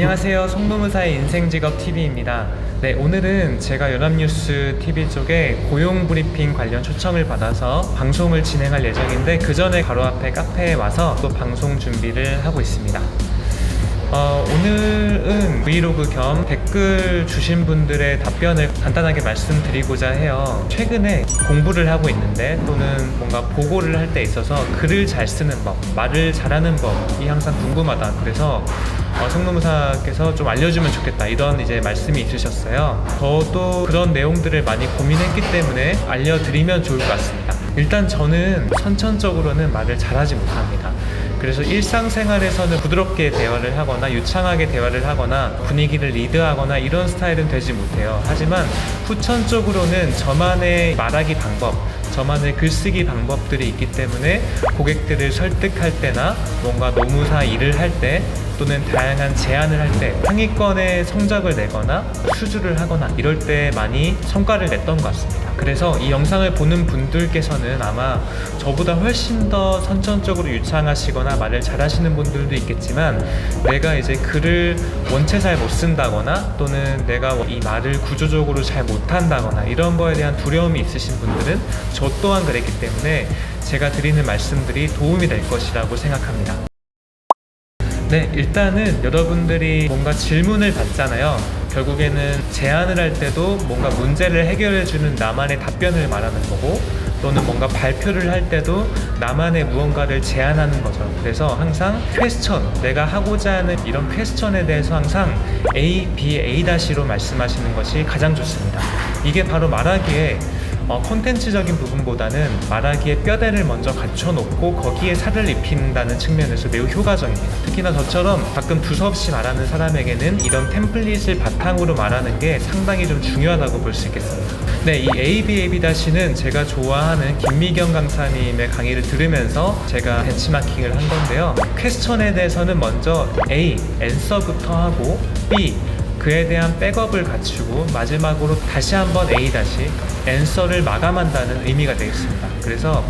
안녕하세요. 송노무사의 인생직업TV입니다. 네, 오늘은 제가 연합뉴스 TV 쪽에 고용브리핑 관련 초청을 받아서 방송을 진행할 예정인데 그 전에 바로 앞에 카페에 와서 또 방송 준비를 하고 있습니다. 오늘은 브이로그 겸 댓글 주신 분들의 답변을 간단하게 말씀드리고자 해요. 최근에 공부를 하고 있는데 또는 뭔가 보고를 할 때 있어서 글을 잘 쓰는 법, 말을 잘하는 법이 항상 궁금하다. 그래서 송노무사께서 좀 알려주면 좋겠다 이런 이제 말씀이 있으셨어요. 저도 그런 내용들을 많이 고민했기 때문에 알려드리면 좋을 것 같습니다. 일단 저는 선천적으로는 말을 잘하지 못합니다. 그래서 일상생활에서는 부드럽게 대화를 하거나 유창하게 대화를 하거나 분위기를 리드하거나 이런 스타일은 되지 못해요. 하지만 후천적으로는 저만의 말하기 방법, 저만의 글쓰기 방법들이 있기 때문에 고객들을 설득할 때나 뭔가 노무사 일을 할 때 또는 다양한 제안을 할 때 상위권의 성적을 내거나 수주를 하거나 이럴 때 많이 성과를 냈던 것 같습니다. 그래서 이 영상을 보는 분들께서는 아마 저보다 훨씬 더 선천적으로 유창하시거나 말을 잘하시는 분들도 있겠지만 내가 이제 글을 원체 잘 못 쓴다거나 또는 내가 이 말을 구조적으로 잘 못한다거나 이런 거에 대한 두려움이 있으신 분들은 저 또한 그랬기 때문에 제가 드리는 말씀들이 도움이 될 것이라고 생각합니다. 네, 일단은 여러분들이 뭔가 질문을 받잖아요. 결국에는 제안을 할 때도 뭔가 문제를 해결해주는 나만의 답변을 말하는 거고 또는 뭔가 발표를 할 때도 나만의 무언가를 제안하는 거죠. 그래서 항상 퀘스천, 내가 하고자 하는 이런 퀘스천에 대해서 항상 A, B, A-로 말씀하시는 것이 가장 좋습니다. 이게 바로 말하기에 콘텐츠적인 부분보다는 말하기에 뼈대를 먼저 갖춰놓고 거기에 살을 입힌다는 측면에서 매우 효과적입니다. 특히나 저처럼 가끔 두서없이 말하는 사람에게는 이런 템플릿을 바탕으로 말하는 게 상당히 좀 중요하다고 볼 수 있겠습니다. 네, 이 ABAB-는 제가 좋아하는 김미경 강사님의 강의를 들으면서 제가 벤치마킹을 한 건데요. 퀘스천에 대해서는 먼저 A, 앤서부터 하고 B, 그에 대한 백업을 갖추고 마지막으로 다시 한번 A-, 앤서를 마감한다는 의미가 되겠습니다. 그래서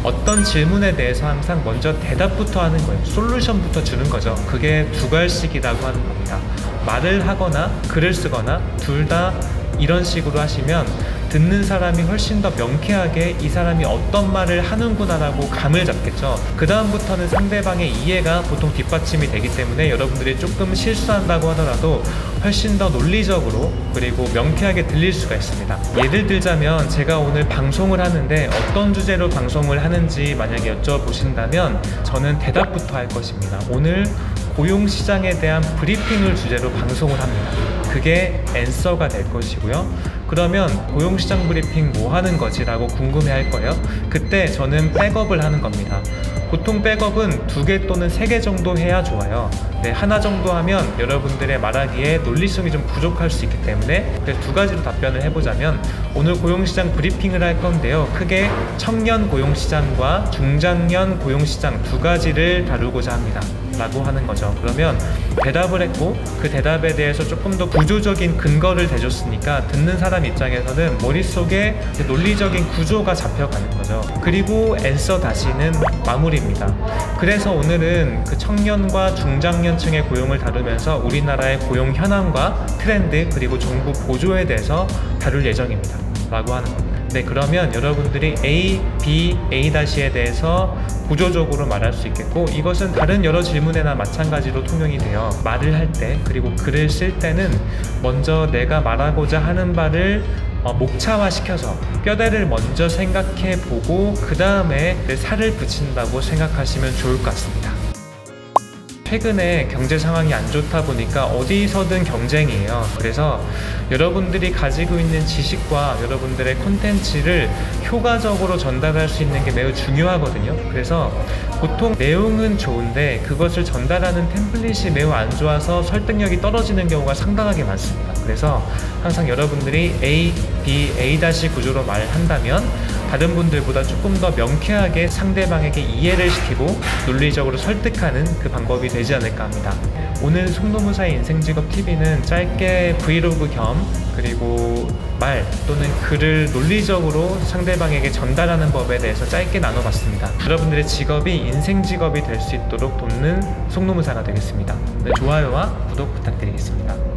어떤 질문에 대해서 항상 먼저 대답부터 하는 거예요. 솔루션부터 주는 거죠. 그게 두괄식이라고 하는 겁니다. 말을 하거나 글을 쓰거나 둘 다 이런 식으로 하시면 듣는 사람이 훨씬 더 명쾌하게 이 사람이 어떤 말을 하는구나 라고 감을 잡겠죠. 그 다음부터는 상대방의 이해가 보통 뒷받침이 되기 때문에 여러분들이 조금 실수한다고 하더라도 훨씬 더 논리적으로 그리고 명쾌하게 들릴 수가 있습니다. 예를 들자면 제가 오늘 방송을 하는데 어떤 주제로 방송을 하는지 만약에 여쭤보신다면 저는 대답부터 할 것입니다. 오늘 고용시장에 대한 브리핑을 주제로 방송을 합니다. 그게 앤서가 될 것이고요. 그러면 고용시장 브리핑 뭐 하는 거지? 라고 궁금해 할 거예요. 그때 저는 백업을 하는 겁니다. 보통 백업은 2개 또는 3개 정도 해야 좋아요. 네, 하나 정도 하면 여러분들의 말하기에 논리성이 좀 부족할 수 있기 때문에 2가지로 답변을 해보자면 오늘 고용시장 브리핑을 할 건데요. 크게 청년 고용시장과 중장년 고용시장 2가지를 다루고자 합니다. 라고 하는 거죠. 그러면 대답을 했고 그 대답에 대해서 조금 더 구조적인 근거를 대줬으니까 듣는 사람 입장에서는 머릿속에 논리적인 구조가 잡혀가는 거죠. 그리고 앤서 다시는 마무리입니다. 그래서 오늘은 그 청년과 중장년층의 고용을 다루면서 우리나라의 고용 현황과 트렌드 그리고 정부 보조에 대해서 다룰 예정입니다. 라고 하는 겁니다. 네, 그러면 여러분들이 A, B, A-에 대해서 구조적으로 말할 수 있겠고 이것은 다른 여러 질문에나 마찬가지로 통용이 돼요. 말을 할 때 그리고 글을 쓸 때는 먼저 내가 말하고자 하는 바를 목차화시켜서 뼈대를 먼저 생각해 보고 그 다음에 살을 붙인다고 생각하시면 좋을 것 같습니다. 최근에 경제 상황이 안 좋다 보니까 어디서든 경쟁이에요. 그래서 여러분들이 가지고 있는 지식과 여러분들의 콘텐츠를 효과적으로 전달할 수 있는 게 매우 중요하거든요. 그래서 보통 내용은 좋은데 그것을 전달하는 템플릿이 매우 안 좋아서 설득력이 떨어지는 경우가 상당하게 많습니다. 그래서 항상 여러분들이 A, B, A- 구조로 말을 한다면 다른 분들보다 조금 더 명쾌하게 상대방에게 이해를 시키고 논리적으로 설득하는 그 방법이 되지 않을까 합니다. 오늘 송노무사의 인생직업 TV는 짧게 브이로그 겸 그리고 말 또는 글을 논리적으로 상대방에게 전달하는 법에 대해서 짧게 나눠봤습니다. 여러분들의 직업이 인생직업이 될 수 있도록 돕는 송노무사가 되겠습니다. 네, 좋아요와 구독 부탁드리겠습니다.